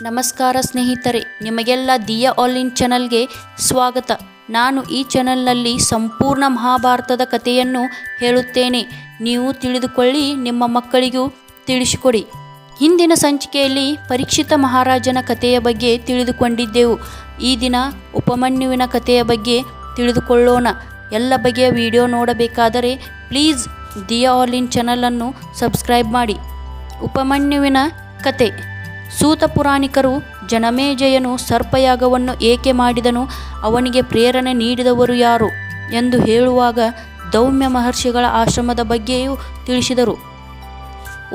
ನಮಸ್ಕಾರ ಸ್ನೇಹಿತರೆ, ನಿಮಗೆಲ್ಲ ದಿಯಾ ಆಲ್ ಇನ್ ಚಾನಲ್ಗೆ ಸ್ವಾಗತ. ನಾನು ಈ ಚಾನಲ್ನಲ್ಲಿ ಸಂಪೂರ್ಣ ಮಹಾಭಾರತದ ಕಥೆಯನ್ನು ಹೇಳುತ್ತೇನೆ. ನೀವು ತಿಳಿದುಕೊಳ್ಳಿ, ನಿಮ್ಮ ಮಕ್ಕಳಿಗೂ ತಿಳಿಸಿಕೊಡಿ. ಹಿಂದಿನ ಸಂಚಿಕೆಯಲ್ಲಿ ಪರೀಕ್ಷಿತ ಮಹಾರಾಜನ ಕಥೆಯ ಬಗ್ಗೆ ತಿಳಿದುಕೊಂಡಿದ್ದೆವು. ಈ ದಿನ ಉಪಮನ್ಯುವಿನ ಕಥೆಯ ಬಗ್ಗೆ ತಿಳಿದುಕೊಳ್ಳೋಣ. ಎಲ್ಲ ಬಗೆಯ ವಿಡಿಯೋ ನೋಡಬೇಕಾದರೆ ಪ್ಲೀಸ್ ದಿಯಾ ಆಲ್ ಇನ್ ಚಾನಲನ್ನು ಸಬ್ಸ್ಕ್ರೈಬ್ ಮಾಡಿ. ಉಪಮನ್ಯುವಿನ ಕತೆ. ಸೂತ ಪುರಾಣಿಕರು ಜನಮೇಜಯನು ಸರ್ಪಯಾಗವನ್ನು ಏಕೆ ಮಾಡಿದನು, ಅವನಿಗೆ ಪ್ರೇರಣೆ ನೀಡಿದವರು ಯಾರು ಎಂದು ಹೇಳುವಾಗ ದೌಮ್ಯ ಮಹರ್ಷಿಗಳ ಆಶ್ರಮದ ಬಗ್ಗೆಯೂ ತಿಳಿಸಿದರು.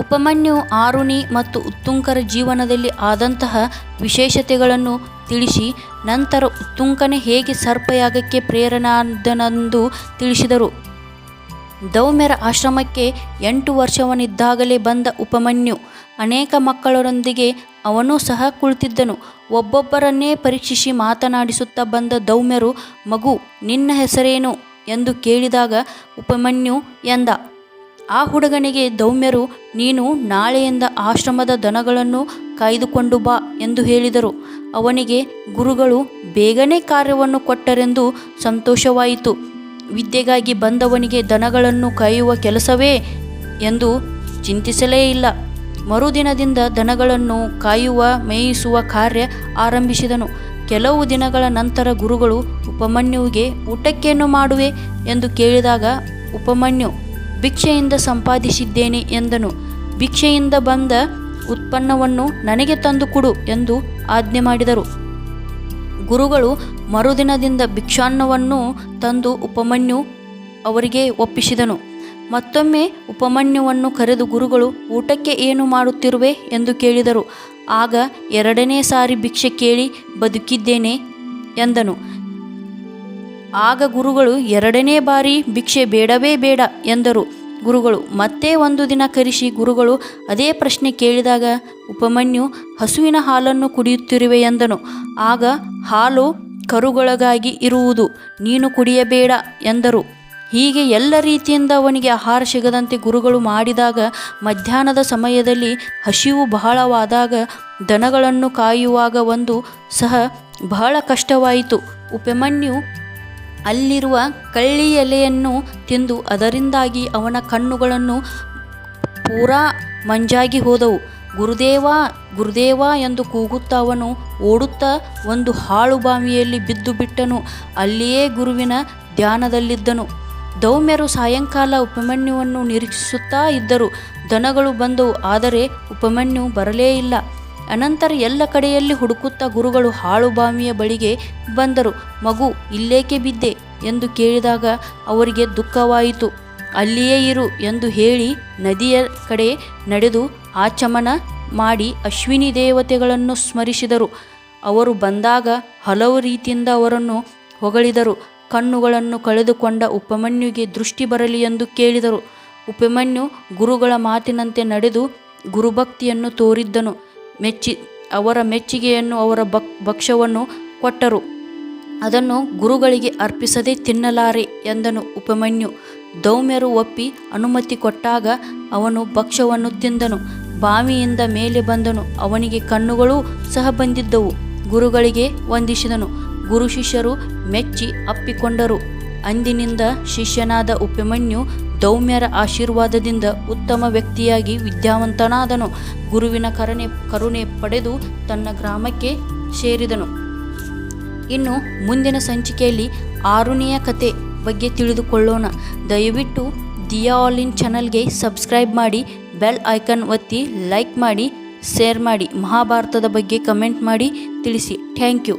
ಉಪಮನ್ಯು ಆರುಣಿ ಮತ್ತು ಉತ್ತುಂಕರ ಜೀವನದಲ್ಲಿ ಆದಂತಹ ವಿಶೇಷತೆಗಳನ್ನು ತಿಳಿಸಿ ನಂತರ ಉತ್ತುಂಕನೇ ಹೇಗೆ ಸರ್ಪಯಾಗಕ್ಕೆ ಪ್ರೇರಣಾದನೆಂದು ತಿಳಿಸಿದರು. ದೌಮ್ಯರ ಆಶ್ರಮಕ್ಕೆ 8 ವರ್ಷವನಿದ್ದಾಗಲೇ ಬಂದ ಉಪಮನ್ಯು ಅನೇಕ ಮಕ್ಕಳರೊಂದಿಗೆ ಅವನೂ ಸಹ ಕುಳಿತಿದ್ದನು. ಒಬ್ಬೊಬ್ಬರನ್ನೇ ಪರೀಕ್ಷಿಸಿ ಮಾತನಾಡಿಸುತ್ತಾ ಬಂದ ದೌಮ್ಯರು, ಮಗು ನಿನ್ನ ಹೆಸರೇನು ಎಂದು ಕೇಳಿದಾಗ ಉಪಮನ್ಯು ಎಂದ. ಆ ಹುಡುಗನಿಗೆ ದೌಮ್ಯರು, ನೀನು ನಾಳೆಯಿಂದ ಆಶ್ರಮದ ದನಗಳನ್ನು ಕಾಯ್ದುಕೊಂಡು ಬಾ ಎಂದು ಹೇಳಿದರು. ಅವನಿಗೆ ಗುರುಗಳು ಬೇಗನೆ ಕಾರ್ಯವನ್ನು ಕೊಟ್ಟರೆಂದು ಸಂತೋಷವಾಯಿತು. ವಿದ್ಯೆಗಾಗಿ ಬಂದವನಿಗೆ ದನಗಳನ್ನು ಕಾಯುವ ಕೆಲಸವೇ ಎಂದು ಚಿಂತಿಸಲೇ ಇಲ್ಲ. ಮರುದಿನದಿಂದ ದನಗಳನ್ನು ಕಾಯುವ ಮೇಯಿಸುವ ಕಾರ್ಯ ಆರಂಭಿಸಿದನು. ಕೆಲವು ದಿನಗಳ ನಂತರ ಗುರುಗಳು ಉಪಮನ್ಯುವಿಗೆ ಊಟಕ್ಕೇನು ಮಾಡುವೆ ಎಂದು ಕೇಳಿದಾಗ ಉಪಮನ್ಯು ಭಿಕ್ಷೆಯಿಂದ ಸಂಪಾದಿಸಿದ್ದೇನೆ ಎಂದನು. ಭಿಕ್ಷೆಯಿಂದ ಬಂದ ಉತ್ಪನ್ನವನ್ನು ನನಗೆ ತಂದು ಕೊಡು ಎಂದು ಆಜ್ಞೆ ಮಾಡಿದರು. ಗುರುಗಳು ಮರುದಿನದಿಂದ ಭಿಕ್ಷಾನ್ನವನ್ನು ತಂದು ಉಪಮನ್ಯು ಅವರಿಗೆ ಒಪ್ಪಿಸಿದನು. ಮತ್ತೊಮ್ಮೆ ಉಪಮನ್ಯುವನ್ನು ಕರೆದು ಗುರುಗಳು ಊಟಕ್ಕೆ ಏನು ಮಾಡುತ್ತಿರುವೆ ಎಂದು ಕೇಳಿದರು. ಆಗ 2ನೇ ಸಾರಿ ಭಿಕ್ಷೆ ಕೇಳಿ ಬದುಕಿದ್ದೇನೆ ಎಂದನು. ಆಗ ಗುರುಗಳು 2ನೇ ಬಾರಿ ಭಿಕ್ಷೆ ಬೇಡವೇ ಬೇಡ ಎಂದರು. ಗುರುಗಳು ಮತ್ತೆ ಒಂದು ದಿನ ಕರೆಸಿ ಗುರುಗಳು ಅದೇ ಪ್ರಶ್ನೆ ಕೇಳಿದಾಗ ಉಪಮನ್ಯು ಹಸುವಿನ ಹಾಲನ್ನು ಕುಡಿಯುತ್ತಿರುವೆ ಎಂದನು. ಆಗ ಹಾಲು ಕರುಗಳಿಗಾಗಿ ಇರುವುದು, ನೀನು ಕುಡಿಯಬೇಡ ಎಂದರು. ಹೀಗೆ ಎಲ್ಲ ರೀತಿಯಿಂದ ಅವನಿಗೆ ಆಹಾರ ಸಿಗದಂತೆ ಗುರುಗಳು ಮಾಡಿದಾಗ ಮಧ್ಯಾಹ್ನದ ಸಮಯದಲ್ಲಿ ಹಸಿವು ಬಹಳವಾದಾಗ ದನಗಳನ್ನು ಕಾಯುವಾಗ ಒಂದು ಸಹ ಬಹಳ ಕಷ್ಟವಾಯಿತು. ಉಪಮನ್ಯು ಅಲ್ಲಿರುವ ಕಳ್ಳಿ ಎಲೆಯನ್ನು ತಿಂದು ಅದರಿಂದಾಗಿ ಅವನ ಕಣ್ಣುಗಳನ್ನು ಪೂರಾ ಮಂಜಾಗಿ ಹೋದವು. ಗುರುದೇವ ಗುರುದೇವ ಎಂದು ಕೂಗುತ್ತಾ ಅವನು ಓಡುತ್ತಾ ಒಂದು ಹಾಳು ಬಾವಿಯಲ್ಲಿ ಬಿದ್ದು ಬಿಟ್ಟನು. ಅಲ್ಲಿಯೇ ಗುರುವಿನ ಧ್ಯಾನದಲ್ಲಿದ್ದನು. ದೌಮ್ಯರು ಸಾಯಂಕಾಲ ಉಪಮನ್ಯುವನ್ನು ನಿರೀಕ್ಷಿಸುತ್ತಾ ಇದ್ದರು. ದನಗಳು ಬಂದವು, ಆದರೆ ಉಪಮನ್ಯು ಬರಲೇ ಇಲ್ಲ. ಅನಂತರ ಎಲ್ಲ ಕಡೆಯಲ್ಲಿ ಹುಡುಕುತ್ತಾ ಗುರುಗಳು ಹಾಳು ಬಾವಿಯ ಬಳಿಗೆ ಬಂದರು. ಮಗು ಇಲ್ಲೇಕೆ ಬಿದ್ದೆ ಎಂದು ಕೇಳಿದಾಗ ಅವರಿಗೆ ದುಃಖವಾಯಿತು. ಅಲ್ಲಿಯೇ ಇರು ಎಂದು ಹೇಳಿ ನದಿಯ ಕಡೆ ನಡೆದು ಆಚಮನ ಮಾಡಿ ಅಶ್ವಿನಿ ದೇವತೆಗಳನ್ನು ಸ್ಮರಿಸಿದರು. ಅವರು ಬಂದಾಗ ಹಲವು ರೀತಿಯಿಂದ ಅವರನ್ನು ಹೊಗಳಿದರು. ಕಣ್ಣುಗಳನ್ನು ಕಳೆದುಕೊಂಡ ಉಪಮನ್ಯುಗೆ ದೃಷ್ಟಿ ಬರಲಿ ಎಂದು ಕೇಳಿದರು. ಉಪಮನ್ಯು ಗುರುಗಳ ಮಾತಿನಂತೆ ನಡೆದು ಗುರುಭಕ್ತಿಯನ್ನು ತೋರಿದ್ದನು. ಅವರ ಮೆಚ್ಚುಗೆಯನ್ನು ಅವರ ಭಕ್ಷ್ಯವನ್ನು ಕೊಟ್ಟರು. ಅದನ್ನು ಗುರುಗಳಿಗೆ ಅರ್ಪಿಸದೆ ತಿನ್ನಲಾರೆ ಎಂದನು ಉಪಮನ್ಯು. ದೌಮ್ಯರು ಒಪ್ಪಿ ಅನುಮತಿ ಕೊಟ್ಟಾಗ ಅವನು ಭಕ್ಷ್ಯವನ್ನು ತಿಂದನು. ಬಾವಿಯಿಂದ ಮೇಲೆ ಬಂದನು. ಅವನಿಗೆ ಕಣ್ಣುಗಳೂ ಸಹ ಬಂದಿದ್ದವು. ಗುರುಗಳಿಗೆ ವಂದಿಸಿದನು. ಗುರು ಶಿಷ್ಯರು ಮೆಚ್ಚಿ ಅಪ್ಪಿಕೊಂಡರು. ಅಂದಿನಿಂದ ಶಿಷ್ಯನಾದ ಉಪಮನ್ಯು ದೌಮ್ಯರ ಆಶೀರ್ವಾದದಿಂದ ಉತ್ತಮ ವ್ಯಕ್ತಿಯಾಗಿ ವಿದ್ಯಾವಂತನಾದನು. ಗುರುವಿನ ಕರುಣೆ ಪಡೆದು ತನ್ನ ಗ್ರಾಮಕ್ಕೆ ಸೇರಿದನು. ಇನ್ನು ಮುಂದಿನ ಸಂಚಿಕೆಯಲ್ಲಿ ಆರುಣಿಯ ಕತೆ ಬಗ್ಗೆ ತಿಳಿದುಕೊಳ್ಳೋಣ. ದಯವಿಟ್ಟು ದಿಯಾ ಆಲ್ ಇನ್ ಚಾನಲ್ಗೆ ಸಬ್ಸ್ಕ್ರೈಬ್ ಮಾಡಿ, ಬೆಲ್ ಐಕಾನ್ ಒತ್ತಿ, ಲೈಕ್ ಮಾಡಿ, ಶೇರ್ ಮಾಡಿ, ಮಹಾಭಾರತದ ಬಗ್ಗೆ ಕಮೆಂಟ್ ಮಾಡಿ ತಿಳಿಸಿ. Thank you.